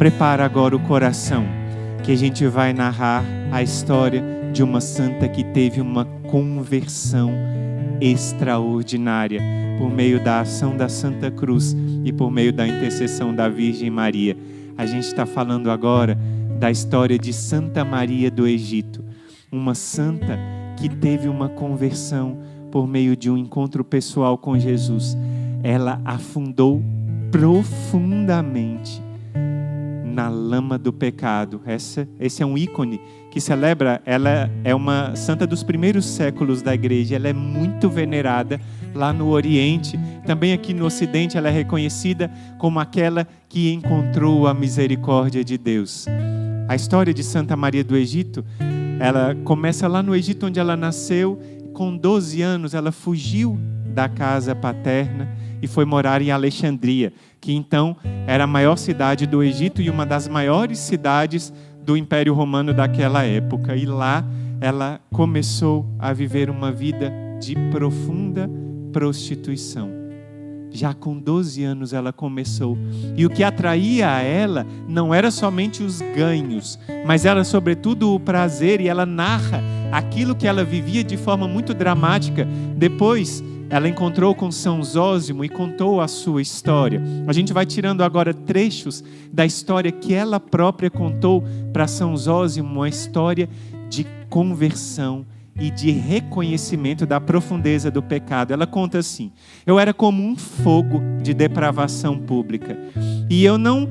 Prepara agora o coração, que a gente vai narrar a história de uma santa que teve uma conversão extraordinária por meio da ação da Santa Cruz e por meio da intercessão da Virgem Maria. A gente está falando agora da história de Santa Maria do Egito, uma santa que teve uma conversão por meio de um encontro pessoal com Jesus. Ela afundou profundamente na lama do pecado. Esse é um ícone que celebra, ela é uma santa dos primeiros séculos da igreja, ela é muito venerada lá no Oriente, também aqui no Ocidente ela é reconhecida como aquela que encontrou a misericórdia de Deus. A história de Santa Maria do Egito, ela começa lá no Egito onde ela nasceu. Com 12 anos ela fugiu da casa paterna e foi morar em Alexandria, que então era a maior cidade do Egito e uma das maiores cidades do Império Romano daquela época. E lá ela começou a viver uma vida de profunda prostituição. Já com 12 anos ela começou. E o que atraía a ela não era somente os ganhos, mas era sobretudo o prazer. E ela narra aquilo que ela vivia de forma muito dramática. Depois ela encontrou com São Zósimo e contou a sua história. A gente vai tirando agora trechos da história que ela própria contou para São Zósimo, uma história de conversão e de reconhecimento da profundeza do pecado. Ela conta assim: eu era como um fogo de depravação pública, e eu não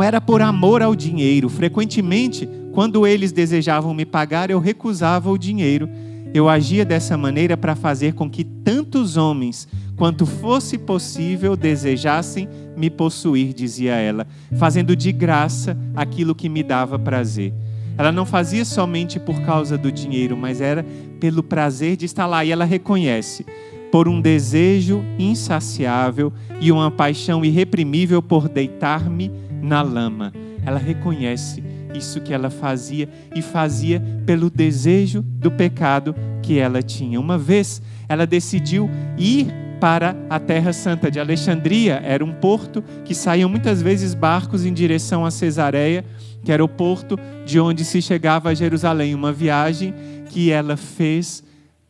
era por amor ao dinheiro. Frequentemente, quando eles desejavam me pagar, eu recusava o dinheiro. Eu agia dessa maneira para fazer com que tantos homens, quanto fosse possível, desejassem me possuir, dizia ela, fazendo de graça aquilo que me dava prazer. Ela não fazia somente por causa do dinheiro, mas era pelo prazer de estar lá. E ela reconhece, por um desejo insaciável e uma paixão irreprimível por deitar-me na lama. Ela reconhece isso que ela fazia, e fazia pelo desejo do pecado que ela tinha. Uma vez ela decidiu ir para a Terra Santa de Alexandria. Era um porto que saíam muitas vezes barcos em direção a Cesareia, que era o porto de onde se chegava a Jerusalém. Uma viagem que ela fez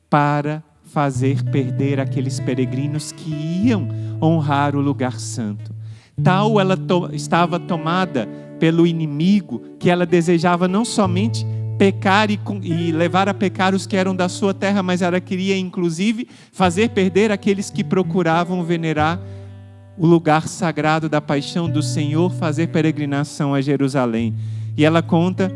para fazer perder aqueles peregrinos que iam honrar o lugar santo. Tal ela estava tomada pelo inimigo, que ela desejava não somente pecar e levar a pecar os que eram da sua terra, mas ela queria inclusive fazer perder aqueles que procuravam venerar o lugar sagrado da paixão do Senhor, fazer peregrinação a Jerusalém. E ela conta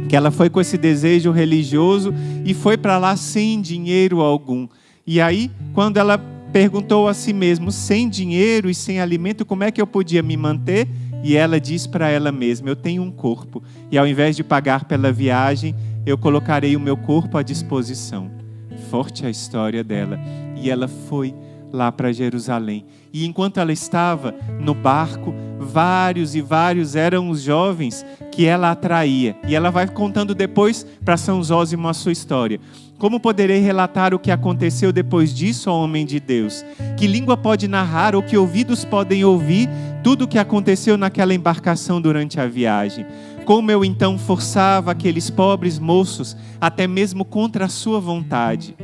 que ela foi com esse desejo religioso e foi para lá sem dinheiro algum. E aí, quando ela perguntou a si mesma, sem dinheiro e sem alimento, como é que eu podia me manter? E ela diz para ela mesma: eu tenho um corpo, e ao invés de pagar pela viagem, eu colocarei o meu corpo à disposição. Forte a história dela. E ela foi lá para Jerusalém. E enquanto ela estava no barco, vários e vários eram os jovens que ela atraía. E ela vai contando depois para São Zósimo a sua história. Como poderei relatar o que aconteceu depois disso, ó homem de Deus? Que língua pode narrar ou que ouvidos podem ouvir tudo o que aconteceu naquela embarcação durante a viagem? Como eu então forçava aqueles pobres moços, até mesmo contra a sua vontade.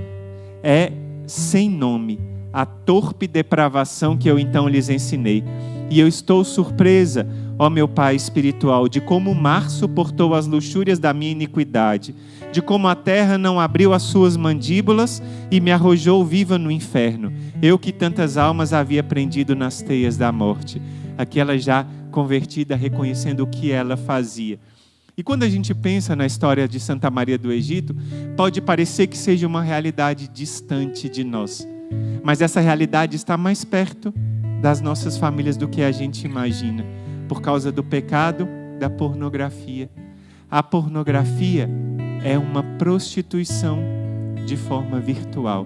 É sem nome a torpe depravação que eu então lhes ensinei. E eu estou surpresa, ó meu Pai espiritual, de como o mar suportou as luxúrias da minha iniquidade, de como a terra não abriu as suas mandíbulas e me arrojou viva no inferno, eu que tantas almas havia prendido nas teias da morte. Aqui ela já convertida, reconhecendo o que ela fazia. E quando a gente pensa na história de Santa Maria do Egito, pode parecer que seja uma realidade distante de nós. Mas essa realidade está mais perto das nossas famílias do que a gente imagina, por causa do pecado da pornografia. A pornografia é uma prostituição de forma virtual.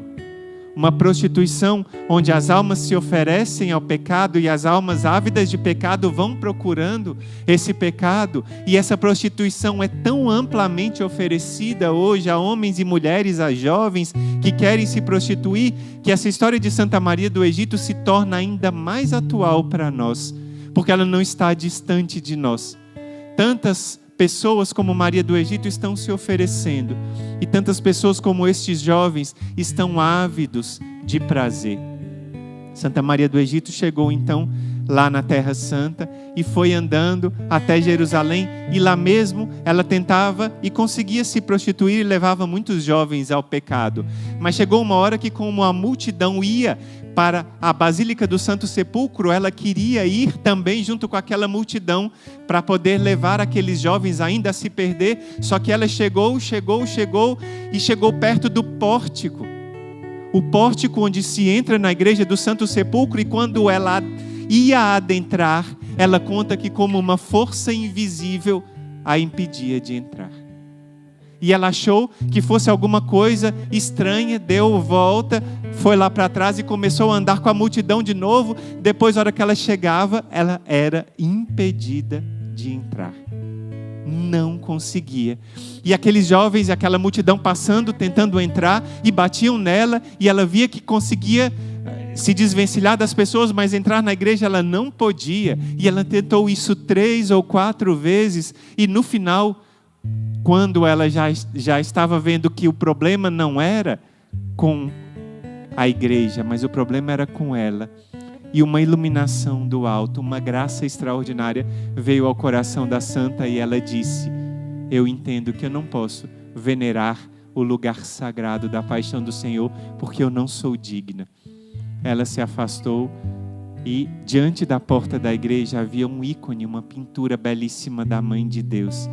Uma prostituição onde as almas se oferecem ao pecado e as almas ávidas de pecado vão procurando esse pecado. E essa prostituição é tão amplamente oferecida hoje a homens e mulheres, a jovens que querem se prostituir, que essa história de Santa Maria do Egito se torna ainda mais atual para nós. porque ela não está distante de nós. Tantas pessoas como Maria do Egito estão se oferecendo, e tantas pessoas como estes jovens estão ávidos de prazer. Santa Maria do Egito chegou então lá na Terra Santa e foi andando até Jerusalém, e lá mesmo ela tentava e conseguia se prostituir e levava muitos jovens ao pecado. Mas chegou uma hora que, como a multidão ia para a Basílica do Santo Sepulcro, ela queria ir também junto com aquela multidão para poder levar aqueles jovens ainda a se perder. Só que ela chegou e chegou perto do pórtico. O pórtico onde se entra na igreja do Santo Sepulcro, e quando ela ia adentrar, ela conta que como uma força invisível a impedia de entrar. E ela achou que fosse alguma coisa estranha, deu volta, foi lá para trás e começou a andar com a multidão de novo. Depois, na hora que ela chegava, ela era impedida de entrar. Não conseguia. E aqueles jovens, aquela multidão passando, tentando entrar, e batiam nela, e ela via que conseguia se desvencilhar das pessoas, mas entrar na igreja ela não podia. E ela tentou isso 3 ou 4 vezes, e no final, quando ela já estava vendo que o problema não era com a igreja, mas o problema era com ela, e uma iluminação do alto, uma graça extraordinária veio ao coração da santa, e ela disse: eu entendo que eu não posso venerar o lugar sagrado da paixão do Senhor, porque eu não sou digna. Ela se afastou, e diante da porta da igreja havia um ícone, uma pintura belíssima da Mãe de Deus.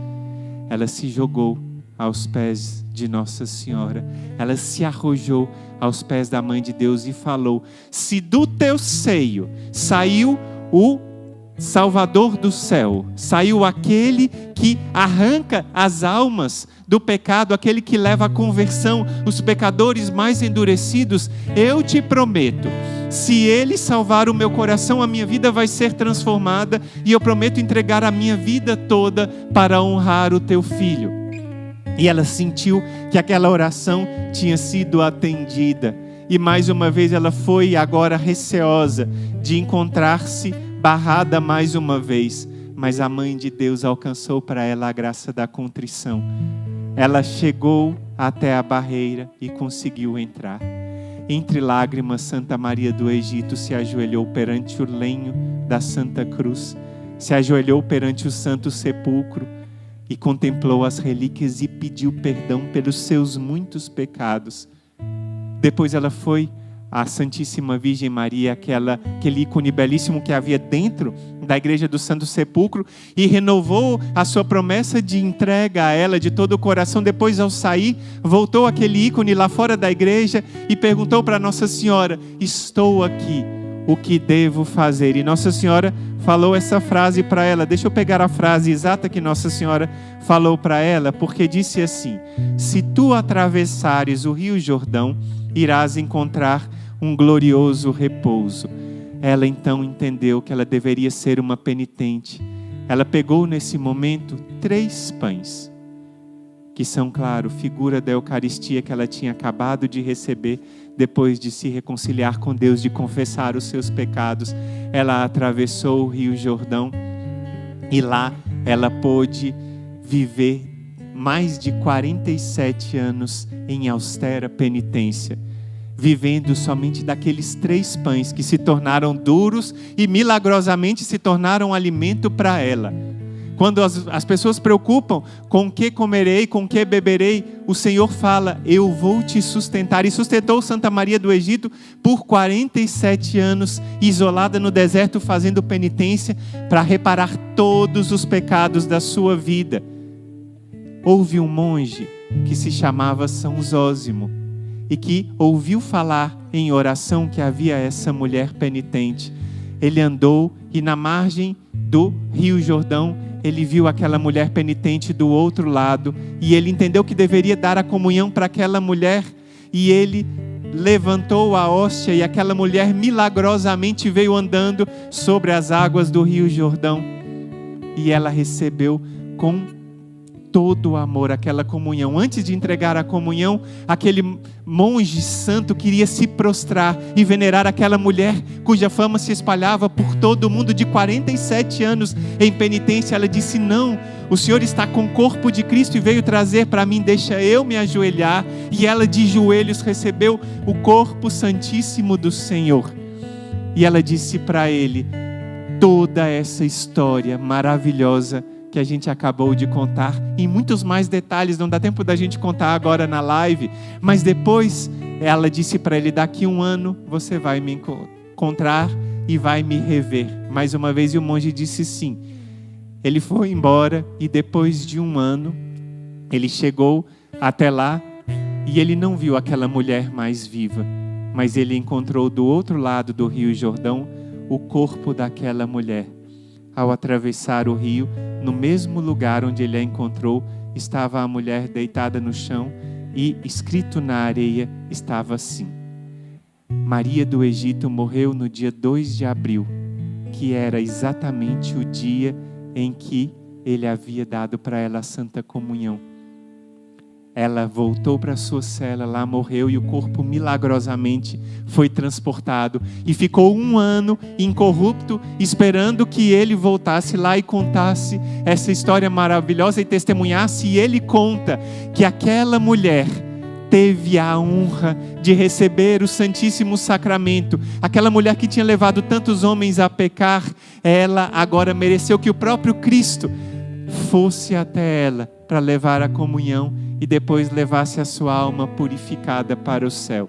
Ela se jogou aos pés de Nossa Senhora, ela se arrojou aos pés da Mãe de Deus e falou: se do teu seio saiu o Salvador do céu, saiu aquele que arranca as almas do pecado, aquele que leva à conversão os pecadores mais endurecidos, eu te prometo, se ele salvar o meu coração, a minha vida vai ser transformada, e eu prometo entregar a minha vida toda para honrar o teu filho. E ela sentiu que aquela oração tinha sido atendida, e mais uma vez ela foi agora receosa de encontrar-se barrada mais uma vez, mas a Mãe de Deus alcançou para ela a graça da contrição. Ela chegou até a barreira e conseguiu entrar. Entre lágrimas, Santa Maria do Egito se ajoelhou perante o lenho da Santa Cruz, se ajoelhou perante o Santo Sepulcro e contemplou as relíquias e pediu perdão pelos seus muitos pecados. Depois ela foi à Santíssima Virgem Maria, aquele ícone belíssimo que havia dentro da igreja do Santo Sepulcro, e renovou a sua promessa de entrega a ela de todo o coração. Depois, ao sair, voltou aquele ícone lá fora da igreja e perguntou para Nossa Senhora: estou aqui, o que devo fazer? E Nossa Senhora falou essa frase para ela. Deixa eu pegar a frase exata que Nossa Senhora falou para ela, porque disse assim: se tu atravessares o Rio Jordão, irás encontrar um glorioso repouso. Ela então entendeu que ela deveria ser uma penitente. Ela pegou nesse momento 3 pães, que são, claro, figura da Eucaristia que ela tinha acabado de receber depois de se reconciliar com Deus, de confessar os seus pecados. Ela atravessou o Rio Jordão e lá ela pôde viver mais de 47 anos em austera penitência, vivendo somente daqueles 3 pães que se tornaram duros e milagrosamente se tornaram alimento para ela. Quando as pessoas preocupam com o que comerei, com o que beberei, o Senhor fala: eu vou te sustentar. E sustentou Santa Maria do Egito por 47 anos, isolada no deserto, fazendo penitência para reparar todos os pecados da sua vida. Houve um monge que se chamava São Zósimo, e que ouviu falar em oração que havia essa mulher penitente. Ele andou e na margem do Rio Jordão, ele viu aquela mulher penitente do outro lado, e ele entendeu que deveria dar a comunhão para aquela mulher, e ele levantou a hóstia, e aquela mulher milagrosamente veio andando sobre as águas do Rio Jordão, e ela recebeu com todo o amor, aquela comunhão. Antes de entregar a comunhão, aquele monge santo queria se prostrar e venerar aquela mulher cuja fama se espalhava por todo o mundo de 47 anos em penitência. Ela disse: não, o Senhor está com o corpo de Cristo e veio trazer para mim, deixa eu me ajoelhar. E ela de joelhos recebeu o corpo santíssimo do Senhor. E ela disse para ele toda essa história maravilhosa que a gente acabou de contar, em muitos mais detalhes, não dá tempo da gente contar agora na live, mas depois ela disse para ele: daqui 1 ano você vai me encontrar e vai me rever mais uma vez. E o monge disse sim. Ele foi embora e depois de 1 ano ele chegou até lá e ele não viu aquela mulher mais viva, mas ele encontrou do outro lado do Rio Jordão o corpo daquela mulher. Ao atravessar o rio, no mesmo lugar onde ele a encontrou, estava a mulher deitada no chão e escrito na areia estava assim: Maria do Egito morreu no dia 2 de abril, que era exatamente o dia em que ele havia dado para ela a Santa Comunhão. Ela voltou para sua cela, lá morreu e o corpo milagrosamente foi transportado. E ficou 1 ano incorrupto, esperando que ele voltasse lá e contasse essa história maravilhosa e testemunhasse. E ele conta que aquela mulher teve a honra de receber o Santíssimo Sacramento. Aquela mulher que tinha levado tantos homens a pecar, ela agora mereceu que o próprio Cristo fosse até ela para levar a comunhão e depois levasse a sua alma purificada para o céu.